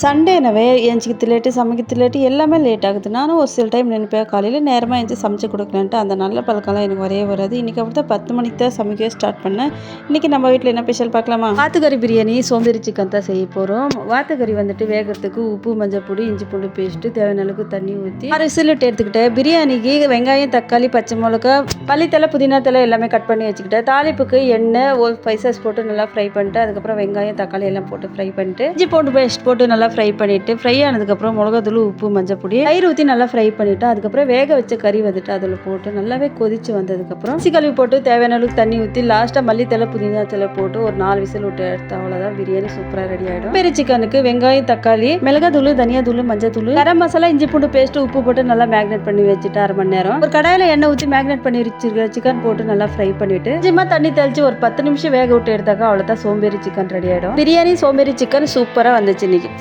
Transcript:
சண்டேனவே ஏஞ்சிக்கிறது late, சமைக்கிறது late எல்லாமே late ஆகுது. நானும் ஒரு சில டைம் நினைப்பேன், காலையில நேரமா எந்திச்சு சமைச்சு குடுக்கலான்ட்டு. அந்த நல்ல பழக்கம்லாம் எனக்கு வரவே வராது. இன்னைக்கு அப்படித்தான் 10 மணிக்கு தான் சமைக்கவே ஸ்டார்ட் பண்ணேன். இன்னைக்கு நம்ம வீட்ல என்ன ஸ்பெஷல் பார்க்கலாமா? வாத்துக்கறி பிரியாணி, சோம்பேறி சிக்கன் தான் செய்ய போறோம். வாத்துக்கறி வந்துட்டு வேகறதுக்கு உப்பு, மஞ்சள் பொடி, இஞ்சி பூண்டு பேஸ்ட்டு, தேவையான அளவுக்கு தண்ணி ஊத்தி 6 விசில் எடுத்துக்கிட்டேன். பிரியாணிக்கு வெங்காயம், தக்காளி, பச்சை மிளகா, மல்லித்தலை, புதினா தலை எல்லாமே கட் பண்ணி வச்சுக்கிட்டேன். தாளிப்புக்கு எண்ணெய், ஒரு ஸ்பைசஸ் போட்டு நல்லா ஃப்ரை பண்ணிட்டு, அதுக்கப்புறம் வெங்காயம், தக்காளி எல்லாம் போட்டு ஃப்ரை பண்ணிட்டு, இஞ்சி பூண்டு பேஸ்ட் போட்டு நல்லா ஃப்ரை பண்ணிட்டு, ஃப்ரை ஆனதுக்கப்புறம் மிளகாத்தூள், உப்பு, மஞ்சள் பொடி, தயிர் ஊற்றி நல்லா ஃப்ரை பண்ணிவிட்டு, அதுக்கப்புறம் வேக வச்ச கறி வந்துட்டு அதில் போட்டு நல்லாவே கொதிச்சு வந்ததுக்கப்புறம் அரிசி கழுவி போட்டு தேவையான அளவுக்கு தண்ணி ஊற்றி லாஸ்ட்டாக மல்லித்தலை, புதினா தலை போட்டு ஒரு 4 விசில் விட்டு எடுத்து அவ்வளோதான் பிரியாணி சூப்பராக ரெடி ஆகிடும். பெரிய சிக்கனுக்கு வெங்காயம், தக்காளி, மிளகாத்தூள், தனியாத்தூள், மஞ்சள் தூள், கரம் மசாலா, இஞ்சி பூண்டு பேஸ்ட், உப்பு போட்டு நல்லா மேக்னேட் பண்ணி வச்சுட்டு 1/2 மணி நேரம் ஒரு கடாயில் எண்ணெய் ஊற்றி மேக்னேட் பண்ணி வச்சிருக்க சிக்கன் போட்டு நல்லா ஃப்ரை பண்ணிட்டு கொஞ்சமாக தண்ணி தெளிச்சு ஒரு 10 நிமிஷம் வேக விட்டு எடுத்தாக்கா அவ்வளோதான் சோம்பேறி சிக்கன் ரெடி ஆகிடும். பிரியாணி சோம்பேறி சிக்கன் சூப்பராக வந்துச்சு இன்னைக்கு.